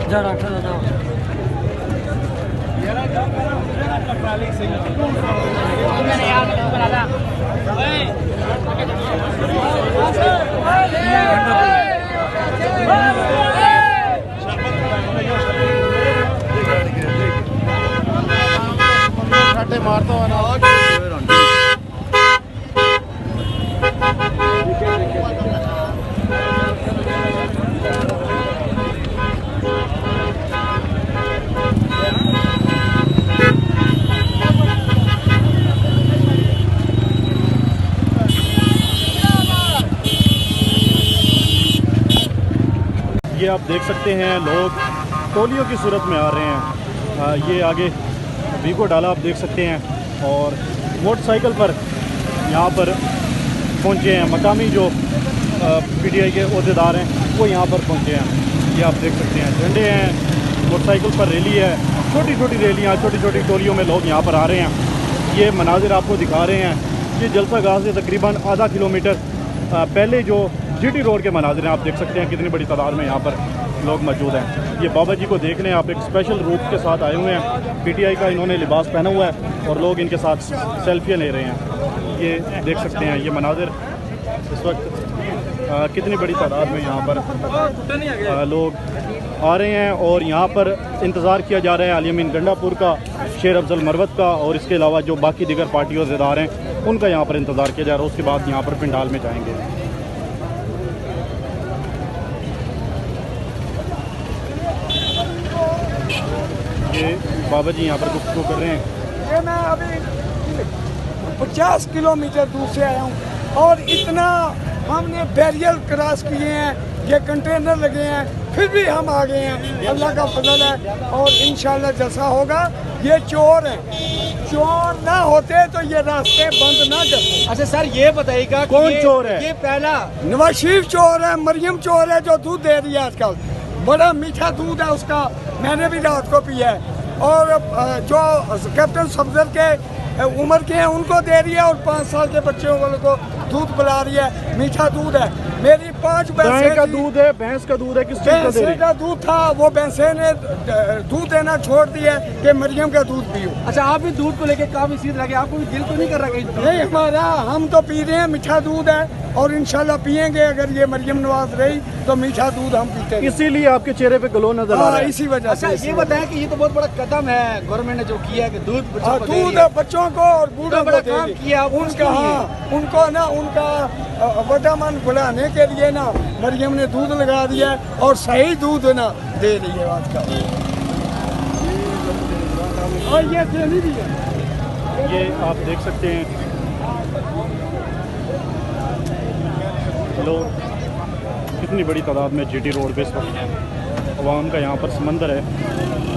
जा डॉक्टर दादा मारता हुआ ना ये आप देख सकते हैं लोग टोलियों की सूरत में आ रहे हैं। ये आगे वीगो डाला आप देख सकते हैं और मोटरसाइकिल पर यहाँ पर पहुँचे हैं। मकामी जो पीटीआई के अहदेदार हैं वो यहाँ पर पहुँचे हैं। ये आप देख सकते हैं झंडे हैं, मोटरसाइकिल पर रैली है, छोटी छोटी रैलियाँ, छोटी छोटी टोलियों में लोग यहाँ पर आ रहे हैं। ये मनाजिर आपको दिखा रहे हैं। ये जलसा गाह से तकरीबन आधा किलोमीटर पहले जो जीटी रोड के मनाजिर हैं। आप देख सकते हैं कितनी बड़ी तादाद में यहाँ पर लोग मौजूद हैं। ये बाबा जी को देखने आप एक स्पेशल रूप के साथ आए हुए हैं। पीटीआई का इन्होंने लिबास पहना हुआ है और लोग इनके साथ सेल्फियाँ ले रहे हैं। ये देख सकते हैं ये मनाजिर इस वक्त कितनी बड़ी तादाद में यहाँ पर लोग आ रहे हैं और यहाँ पर इंतज़ार किया जा रहा है अली अमीन गंडापुर का, शेर अफजल मरवत का और इसके अलावा जो बाकी दीगर पार्टी अहदेदार हैं उनका यहाँ पर इंतज़ार किया जा रहा है। उसके बाद यहाँ पर पंडाल में जाएंगे। ये बाबा जी यहाँ पर गुफ्तगू कर रहे हैं। ये मैं अभी 50 किलोमीटर दूर से आया हूँ और इतना हमने बैरियर क्रॉस किए हैं, ये कंटेनर लगे हैं, फिर भी हम आ गए हैं। अल्लाह का फजल है और इंशाल्लाह जैसा होगा। ये चोर हैं, चोर ना होते तो ये रास्ते बंद ना करते। अच्छा सर ये बताइएगा कौन चोर है? ये पहला नवाज शरीफ चोर है, मरियम चोर है जो दूध दे रही है आजकल। बड़ा मीठा दूध है उसका, मैंने भी रात को पिया है। और जो कैप्टन सफदर के उम्र के हैं उनको दे रही है और 5 साल के बच्चों को दूध पिला रही है। मीठा दूध है। मेरी 5 गाय का दूध है, भैंस का दूध है, किस चीज़ का दे रही है? का दूध था, वो भैंसे ने दूध देना छोड़ दिया कि मरियम का दूध पियो। अच्छा आप भी दूध को लेके काफी सीध लगे, आपको भी दिल तो नहीं कर रहा कहीं? नहीं हमारा, हम तो पी रहे हैं, मीठा दूध है और इंशाल्लाह पियेंगे। अगर ये मरियम नवाज रही तो मीठा दूध हम पीते हैं। इसीलिए आपके चेहरे पे ग्लो नजर आ रहा है। इसी वजह से। अच्छा ये बताएं कि ये तो बहुत बड़ा कदम है गवर्नमेंट ने जो किया है कि दूध बच्चों को और बूढ़ों को काम किया उनका। हाँ उनको ना उनका वटामन बुलाने के लिए ना मरियम ने दूध लगा दिया और सही दूध ना दे रही है आज का। और ये देनी भी है। ये आप देख सकते हैं लोग कितनी बड़ी तादाद में जीटी रोड पे इस वक्त अवाम का यहाँ पर समंदर है।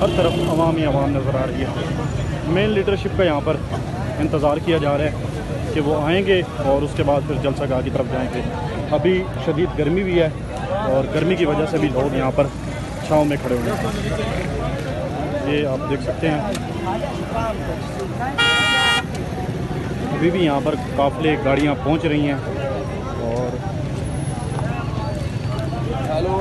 हर तरफ अवाम ही अवाम नज़र आ रही है। मेन लीडरशिप का यहाँ पर इंतज़ार किया जा रहा है कि वो आएंगे और उसके बाद फिर जलसा गाह की तरफ जाएंगे। अभी शदीद गर्मी भी है और गर्मी की वजह से भी लोग यहाँ पर छाँव में खड़े हुए हैं। ये आप देख सकते हैं अभी भी यहाँ पर काफ़िले गाड़ियाँ पहुँच रही हैं। और हेलो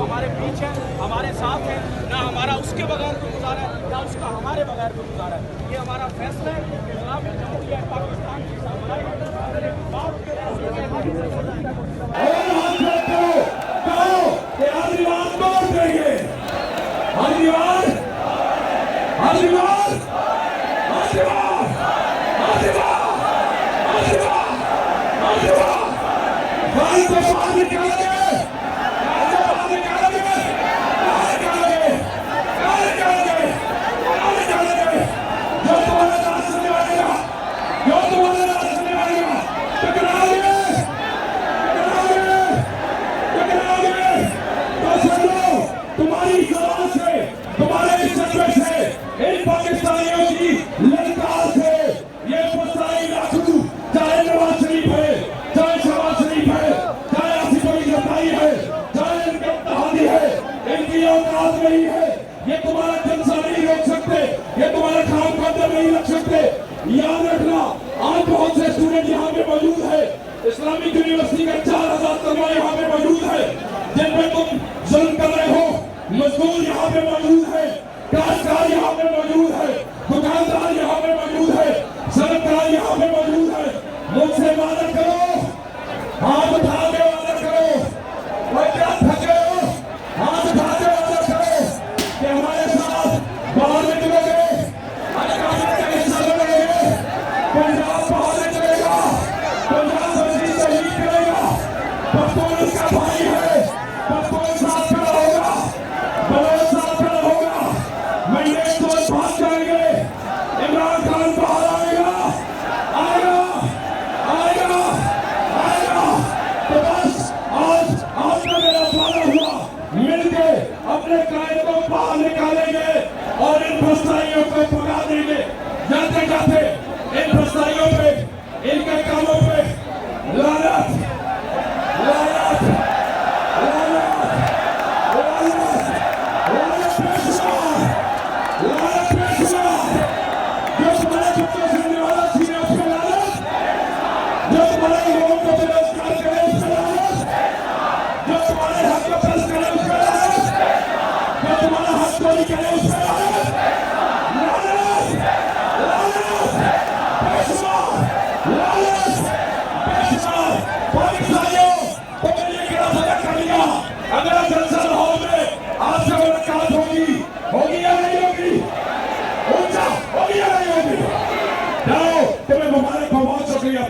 हमारे बीच है, हमारे साथ है, ना हमारा उसके बगैर को गुजारा है ना उसका हमारे बगैर को गुजारा है। ये हमारा फैसला है कि जनाब जमहूरिया पाकिस्तान की आशीर्वाद तुम्हारे रास्ते में आएगा, टकराओगे, टकराओगे, तो सुन लो, तुम्हारी जबान से, तुम्हारे इस जज्बे से, इन पाकिस्तानियों की ललकार से ये फसाई लाखू, चाहे नवाज शरीफ है, चाहे शहबाज शरीफ है, चाहे आसिफ अली जरदारी है, चाहे इनके इत्तेहादी है, इनकी औकात नहीं है, ये तुम्हारा जलसा नहीं रोक सकते, ये तुम्हारा काम को अंदर नहीं रख सकते। याद रखना, आज बहुत से स्टूडेंट यहाँ पे मौजूद है, इस्लामिक यूनिवर्सिटी का 4000 तलबा यहाँ पे मौजूद है, जिन पे तुम जुल्म कर रहे हो। मजदूर यहाँ पे मौजूद है, काश्तकार यहाँ पे मौजूद है, दुकानदार यहाँ पे मौजूद है, सरकार यहाँ पे मौजूद है। मुझसे वादा करो, हाथ उठा के वादा करो, वो क्या थके हो, हाथ उठा के वादा करो कि हमारे साथ बाहर निकलोगे, अधिकारियों का हिस्सा बनोगे, पंजाब बाहर निकलेगा, पंजाब बस्ती शहीद करेगा, पश्तून उसका भाई है, पश्तून साथ खड़ा होगा, बलोच साथ खड़ा होगा, महीने तो भाग जाएंगे, इमरान खान बाहर आएगा, आएगा, आएगा, आएगा। तो बस आज का मेरा वादा हुआ, मिलके अपने कायदे को बाहर निकालेंगे और इन फसाइयों को भगा देंगे। जाते जाते इन फसाइयों पे, इनके कामों पे लानत, लानत, लानत, लानत, लानत बेशुमार, लानत बेशुमार। जो तुम्हारे बच्चों से निवाला छीने उस पे लानत, जो तुम्हारे लोगों को बेरोजगार करे उस पे लानत, जो तुम्हारे हक को तलब करे उस पे लानत, जो तुम्हारा हक चोरी करे उस पे लानत, लानत, लानत, बेशुमार, लानत, बेशुमार। पाकिस्तानियों, तुमने ये गिरा सजा कर लिया। अगर जलसा लाहौर में आपसे मुलाकात होगी या नहीं होगी? ऊंचा होगी या नहीं होगी? जाओ, तुम्हें मुबारक हो, बहुत शुक्रिया।